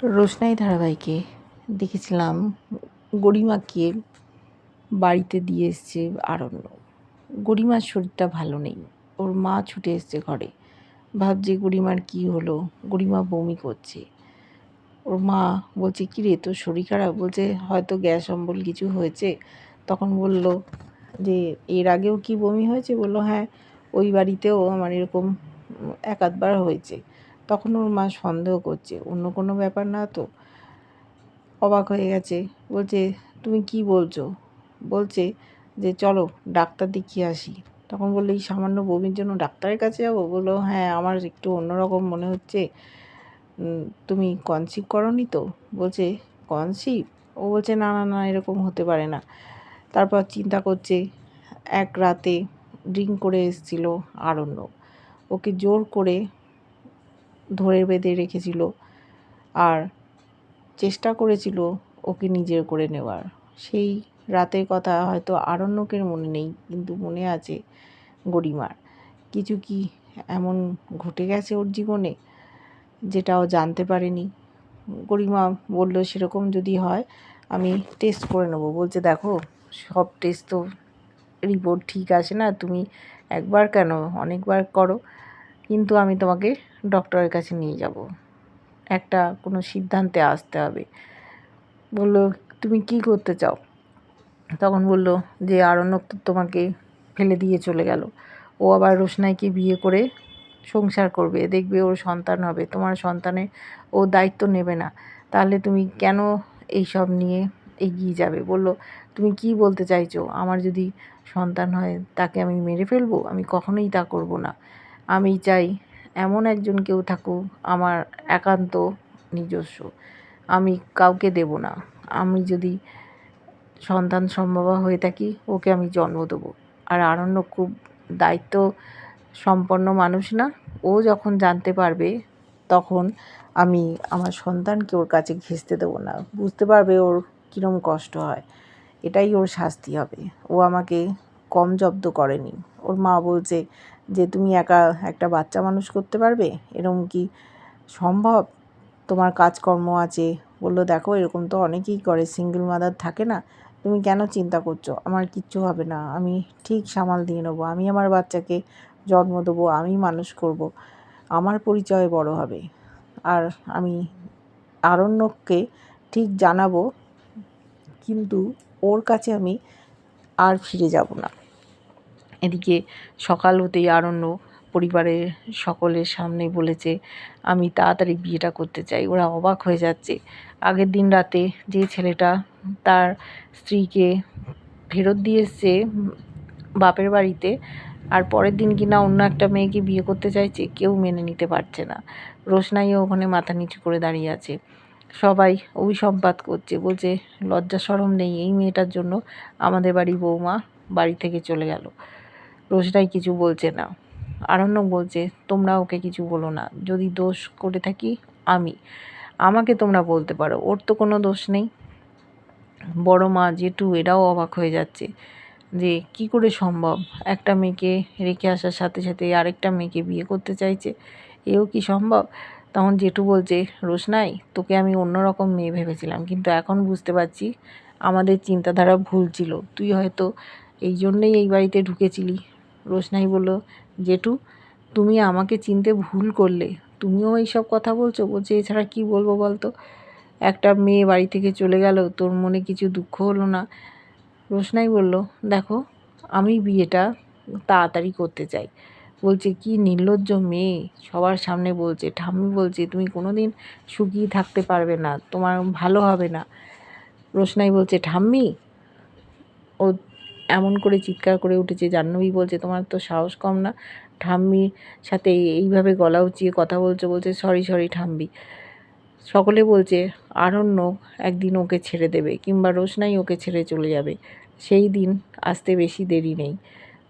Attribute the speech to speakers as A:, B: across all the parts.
A: রোশনাই ধারাবাহিকে দেখেছিলাম গরিমাকে বাড়িতে দিয়ে এসছে আরণ্য। গরিমার শরীরটা ভালো নেই, ওর মা ছুটে এসছে ঘরে, ভাবছে গরিমার কি হলো, গরিমা বমি করছে। ওর মা বলছে কী রে, তোর শরীর খারাপ? বলছে হয়তো গ্যাস অম্বল কিছু হয়েছে। তখন বলল যে এর আগেও কি বমি হয়েছে? বললো হ্যাঁ, ওই বাড়িতেও আমার এরকম এক আধবার হয়েছে। তখন ওর মা সন্দেহ করছে অন্য কোনো ব্যাপার না তো, অবাক হয়ে গেছে। বলছে তুমি কি বলছো? বলছে যে চলো ডাক্তার দেখিয়ে আসি। তখন বললো এই সামান্য বমির জন্য ডাক্তারের কাছে যাবো? বললো হ্যাঁ, আমার একটু অন্যরকম মনে হচ্ছে। তুমি কনসিভ করোনি তো? বলছে কনসিভ? ও বলছে না না না, এরকম হতে পারে না। তারপর চিন্তা করছে, এক রাতে ড্রিঙ্ক করে এসেছিল আরণ্য, ওকে জোর করে ধরে বেঁধে রেখেছিল আর চেষ্টা করেছিল ওকে নিজের করে নেওয়ার। সেই রাতের কথা হয়তো আরণ্যকের মনে নেই, কিন্তু মনে আছে গরিমার। কিছু কি এমন ঘটে গেছে ওর জীবনে যেটা ও জানতে পারেনি। গরিমা বলল সেরকম যদি হয় আমি টেস্ট করে নেবো। বলছে দেখো, সব টেস্ট তো রিপোর্ট ঠিক আসে না, তুমি একবার কেন অনেকবার করো, কিন্তু আমি তোমাকে ডক্টরের কাছে নিয়ে যাব, একটা কোনো সিদ্ধান্তে আসতে হবে। বলল তুমি কি করতে চাও? তখন বলল যে আরণ্যক তো তোমাকে ফেলে দিয়ে চলে গেল, ও আবার রোশনাইকে বিয়ে করে সংসার করবে, দেখবে ওর সন্তান হবে, তোমার সন্তানের ও দায়িত্ব নেবে না, তাহলে তুমি কেন এইসব নিয়ে এগিয়ে যাবে? বলল তুমি কি বলতে চাইছো? আমার যদি সন্তান হয় তাকে আমি মেরে ফেলবো? আমি কখনোই তা করব না। আমি চাই এমন একজন কেউ থাকুক আমার একান্ত নিজস্ব, আমি কাউকে দেব না। আমি যদি সন্তান সম্ভবা হয়ে থাকি ওকে আমি জন্ম দেবো। আর আরণ্য খুব দায়িত্ব সম্পন্ন মানুষ না? ও যখন জানতে পারবে তখন আমি আমার সন্তানকে ওর কাছে ঘেঁষতে দেবো না, বুঝতে পারবে ওর কীরকম কষ্ট হয়, এটাই ওর শাস্তি হবে। ও আমাকে কম জব্দ করেনি। ওর মা বলছে যে তুমি একা একটা বাচ্চা মানুষ করতে পারবে? এরকম কি সম্ভব? তোমার কাজকর্ম আছে। বললো দেখো এরকম তো অনেকেই করে, সিঙ্গেল মাদার থাকে না, তুমি কেন চিন্তা করছো? আমার কিচ্ছু হবে না, আমি ঠিক সামাল দিয়ে নেবো, আমি আমার বাচ্চাকে জন্ম দেবো, আমি মানুষ করব, আমার পরিচয়ে বড় হবে। আর আমি আরণ্যককে ঠিক জানাবো, কিন্তু ওর কাছে আমি আর ফিরে যাব না। এদিকে সকাল হতেই আরণ্য পরিবারের সকলের সামনে বলেছে আমি তাড়াতাড়ি বিয়েটা করতে চাই। ওরা অবাক হয়ে যাচ্ছে। আগের দিন রাতে যে ছেলেটা তার স্ত্রীকে ফেরত দিয়ে এসছে বাপের বাড়িতে, আর পরের দিন কিনা অন্য একটা মেয়েকে বিয়ে করতে চাইছে, কেউ মেনে নিতে পারছে না। রোশনাইও ওখানে মাথা নিচু করে দাঁড়িয়ে আছে। সবাই অভিসম্পাত করছে, বলছে লজ্জা শরম নেই, এই মেয়েটার জন্য আমাদের বাড়ির বৌমা বাড়ি থেকে চলে গেল। রোশনাই কিছু বলছে না। আরণ্যক বলছে তোমরা ওকে কিছু বলো না, যদি দোষ করে থাকি আমাকে তোমরা বলতে পারো, ওর তো কোনো দোষ নেই। বড় মা জেঠু এরাও অবাক হয়ে যাচ্ছে যে কি করে সম্ভব, একটা মেয়েকে রেখে আসার সাথে সাথে আরেকটা মেয়েকে বিয়ে করতে চাইছে, এও কি সম্ভব? তখন জেঠু বলছে রোশনাই, তোকে আমি অন্যরকম মেয়ে ভেবেছিলাম, কিন্তু এখন বুঝতে পারছি আমাদের চিন্তাধারা ভুল ছিল, তুই হয়তো এই জন্যেই এই বাড়িতে ঢুকেছিলি। রোশনাই বলল জেঠু, তুমি আমাকে চিনতে ভুল করলে, তুমিও এইসব কথা বলছো? বলছে এছাড়া কি বলবো বলতো, একটা মেয়ে বাড়ি থেকে চলে গেল, তোর মনে কিছু দুঃখ হলো না? রোশনাই বলল দেখো, আমি বিয়েটা তাড়াতাড়ি করতে চাই। বলছে কি নির্লজ্জ মেয়ে, সবার সামনে বলছে, ঠাম্মি বলছে তুমি কোনো দিন সুখী থাকতে পারবে না, তোমার ভালো হবে না। রোশনাই বলছে ঠাম্মি, ও এমন করে চিৎকার করে উঠেছে। জাহ্নবী বলছে তোমার তো সাহস কম না, ঠাম্মির সাথে এইভাবে গলা উঁচিয়ে কথা বলছো? বলছে সরি সরি ঠাম্মি। সকলে বলছে আরণ্যক একদিন ওকে ছেড়ে দেবে, কিংবা রোশনাই ওকে ছেড়ে চলে যাবে, সেই দিন আসতে বেশি দেরি নেই।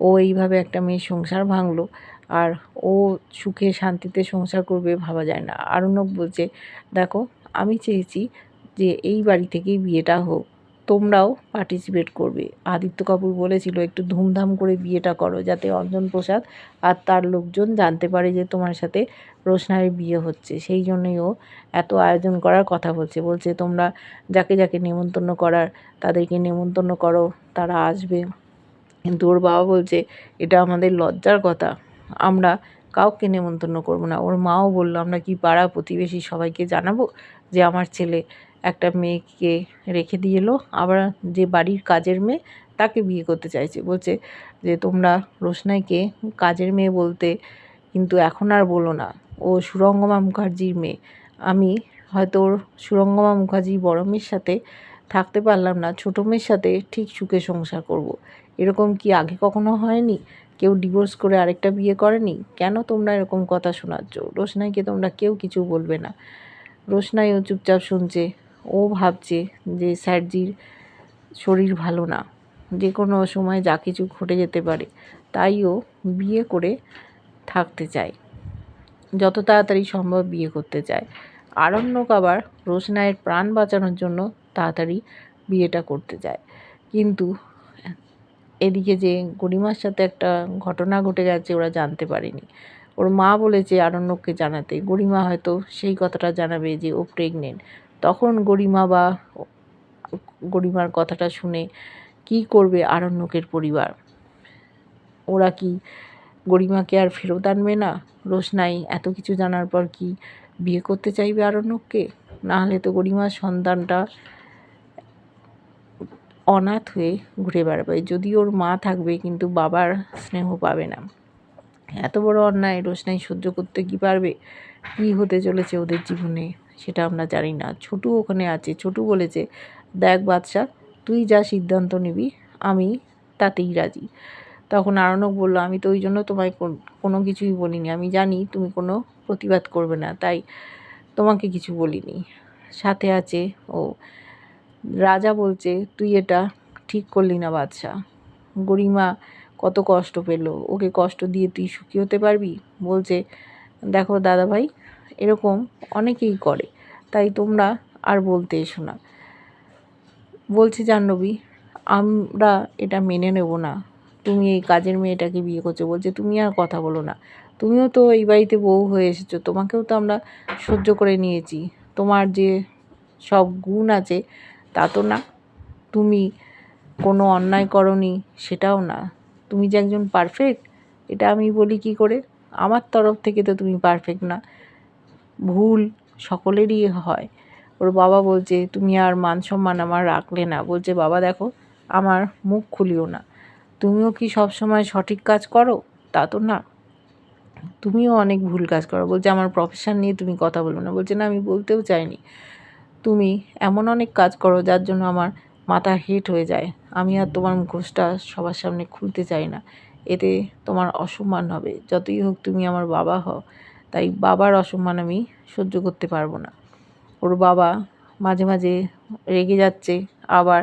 A: ও এইভাবে একটা মেয়ের সংসার ভাঙলো, আর ও সুখে শান্তিতে সংসার করবে ভাবা যায় না। আরণ্যক বলছে দেখো, আমি চেয়েছি যে এই বাড়ি থেকেই বিয়েটা হোক, তোমরাও পার্টিসিপেট করবে। আদিত্য কাপুর বলেছিল একটু ধুমধাম করে বিয়েটা করো, যাতে অঞ্জন প্রসাদ আর তার লোকজন জানতে পারে যে তোমার সাথে রোশনাইয়ের বিয়ে হচ্ছে। সেই জন্যই ও এত আয়োজন করার কথা বলছে তোমরা যাকে যাকে নেমন্তন্ন করার তাদেরকে নেমন্তন্ন করো, তারা আসবে। কিন্তু ওর বাবা বলছে এটা আমাদের লজ্জার কথা, আমরা কাউকে নেমন্তন্ন করব না। ওর মাও বলল আমরা কি পাড়া প্রতিবেশী সবাইকে জানাবো যে আমার ছেলে একটা মেয়েকে রেখে দিয়ে এলো, আবার যে বাড়ির কাজের মেয়ে তাকে বিয়ে করতে চাইছে। বলছে যে তোমরা রোশনাইকে কাজের মেয়ে বলতে কিন্তু এখন আর বলো না, ও সুরঙ্গমা মুখার্জির মেয়ে। আমি হয়তো ওর সুরঙ্গমা মুখার্জির বড় মেয়ের সাথে থাকতে পারলাম না, ছোটো মেয়ের সাথে ঠিক সুখে সংসার করব। এরকম কি আগে কখনো হয়নি? কেউ ডিভোর্স করে আরেকটা বিয়ে করেনি? কেন তোমরা এরকম কথা শোনাচ্ছ? রোশনাইকে তোমরা কেউ কিছু বলবে না। রোশনাইও চুপচাপ শুনছে। ও ভাবছে যে স্যারজির শরীর ভালো না, যে কোনো সময় যা কিছু ঘটে যেতে পারে, তাই ও বিয়ে করে থাকতে চায়, যত তাড়াতাড়ি সম্ভব বিয়ে করতে চায়। আরণ্যক আবার রোশনাইয়ের প্রাণ বাঁচানোর জন্য তাড়াতাড়ি বিয়েটা করতে চায়। কিন্তু এদিকে যে গরিমার সাথে একটা ঘটনা ঘটে গেছে ওরা জানতে পারেনি। ওর মা বলেছে আরণ্যককে জানাতে, গরিমা হয়তো সেই কথাটা জানাবে যে ও প্রেগনেন্ট। তখন গরিমা বা গরিমার কথাটা শুনে কি করবে আরণ্যকের পরিবার? ওরা কি গরিমাকে আর ফেরত আনবে না? রোশনাই এত কিছু জানার পর কি বিয়ে করতে চাইবে আরণ্যককে? না হলে তো গরিমার সন্তানটা অনাথ হয়ে ঘুরে বেড়াবে, যদি ওর মা থাকবে কিন্তু বাবার স্নেহ পাবে না। এত বড় অন্যায় রোশনাই সহ্য করতে কি পারবে? কী হতে চলেছে ওদের জীবনে সেটা আমরা জানি না। ছোটু ওখানে আছে। ছোটু বলেছে দেখ বাদশা, তুই যা সিদ্ধান্ত নিবি আমি তাতেই রাজি। তখন আরণ্যক বলল আমি তো ওই জন্য তোমায় কোনো কিছুই বলিনি, আমি জানি তুমি কোনো প্রতিবাদ করবে না, তাই তোমাকে কিছু বলিনি। সাথে আছে ও। রাজা বলছে তুই এটা ঠিক করলি না বাদশা, গরিমা কত কষ্ট পেল, ওকে কষ্ট দিয়ে তুই সুখী হতে পারবি? বলছে দেখো দাদাভাই, এরকম অনেকেই করে, তাই তোমরা আর বলতে এসো না। বলছে জাহ্নবী আমরা এটা মেনে নেব না, তুমি এই কাজের মেয়েটাকে বিয়ে করছো। বলছে তুমি আর কথা বলো না, তুমিও তো এই বাড়িতে বউ হয়ে এসেছো, তোমাকেও তো আমরা সহ্য করে নিয়েছি। তোমার যে সব গুণ আছে তা তো না, তুমি কোনো অন্যায় করনি সেটাও না, তুমি যে একজন পারফেক্ট এটা আমি বলি কি করে? আমার তরফ থেকে তো তুমি পারফেক্ট না, ভুল সকলেরই হয়। ওর বাবা বলছে তুমি আর মান সম্মান আমার রাখলে না। বলছে বাবা দেখো, আমার মুখ খুলিও না, তুমিও কি সব সময় সঠিক কাজ করো? তা তো না, তুমিও অনেক ভুল কাজ করো। বলছে আমার প্রফেশন নিয়ে তুমি কথা বলবে না। বলছে না আমি বলতেও চাইনি, তুমি এমন অনেক কাজ করো যার জন্য আমার মাথা হেট হয়ে যায়, আমি আর তোমার মুখোশটা সবার সামনে খুলতে চাই না, এতে তোমার অসম্মান হবে। যতই হোক তুমি আমার বাবা হও, তাই বাবার অসম্মান আমি সহ্য করতে পারবো না। ওর বাবা মাঝে মাঝে রেগে যাচ্ছে, আবার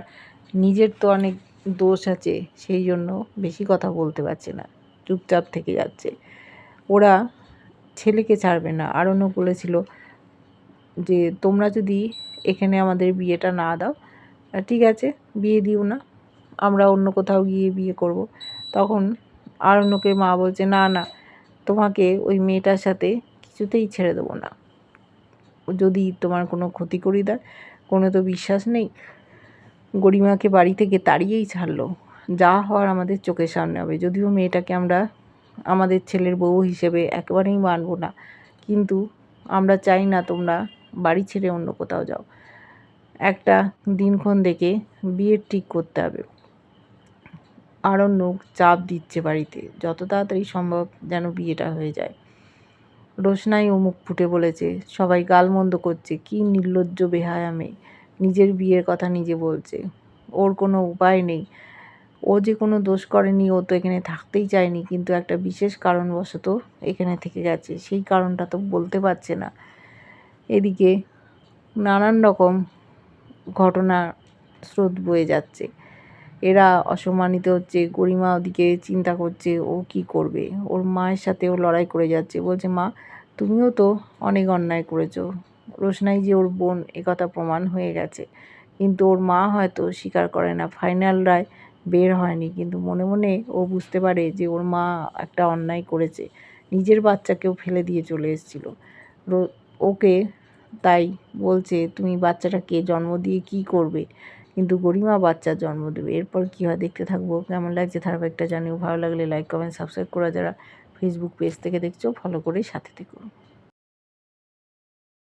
A: নিজের তো অনেক দোষ আছে, সেই জন্য বেশি কথা বলতে পারছে না, চুপচাপ থেকে যাচ্ছে। ওরা ছেলেকে ছাড়বে না। আরণ্যক বলেছিল যে তোমরা যদি এখানে আমাদের বিয়েটা না দাও ঠিক আছে, বিয়ে দিও না, আমরা অন্য কোথাও গিয়ে বিয়ে করব। তখন আরণ্যকের মা বলছে না না, তোমাকে ওই মেয়েটার সাথে কিছুতেই ছেড়ে দেবো না, যদি তোমার কোনো ক্ষতি করে দেয়। কোনো তো বিশ্বাস নেই, গরিমাকে বাড়ি থেকে তাড়িয়েই ছাড়লো, যা হওয়ার আমাদের চোখের সামনে হবে। যদিও মেয়েটাকে আমরা আমাদের ছেলের বউ হিসেবে একেবারেই মানব না, কিন্তু আমরা চাই না তোমরা বাড়ি ছেড়ে অন্য কোথাও যাও। একটা দিনক্ষণ দেখে বিয়ে ঠিক করতে হবে। আরণ্যক চাপ দিচ্ছে বাড়িতে, যত তাড়াতাড়ি সম্ভব যেন বিয়েটা হয়ে যায়। রোশনাই ও মুখ ফুটে বলেছে সবাই গালমন্দ করছে, কি নির্লজ্জ বেহায়া মেয়ে, নিজের বিয়ের কথা নিজে বলছে। ওর কোনো উপায় নেই, ও যে কোনো দোষ করেনি, ও তো এখানে থাকতেই চায়নি, কিন্তু একটা বিশেষ কারণবশত এখানে থেকে গেছে, সেই কারণটা তো বলতে পারছে না। এদিকে নানান রকম ঘটনা স্রোত বয়ে যাচ্ছে, এরা অসম্মানিত হচ্ছে। গরিমা ওদিকে চিন্তা করছে ও কি করবে, ওর মায়ের সাথেও লড়াই করে যাচ্ছে। বলছে মা তুমিও তো অনেক অন্যায় করেছো, রোশনাই যে ওর বোন একথা প্রমাণ হয়ে গেছে, কিন্তু ওর মা হয়তো স্বীকার করে না, ফাইনাল রায় বের হয়নি, কিন্তু মনে মনে ও বুঝতে পারে যে ওর মা একটা অন্যায় করেছে, নিজের বাচ্চাকেও ফেলে দিয়ে চলে এসেছিলো ওকে। তাই বলছে তুমি বাচ্চাটাকে জন্ম দিয়ে কি করবে, কিন্তু গরিমা বাচ্চার জন্ম দেবে। এরপর কী হয় দেখতে থাকবো। কেমন লাগছে ধারাবাহিকটা জানিও, ভালো লাগলে লাইক কমেন্ট সাবস্ক্রাইব করা যারা ফেসবুক পেজ থেকে দেখছো ফলো করে সাথে থেকো।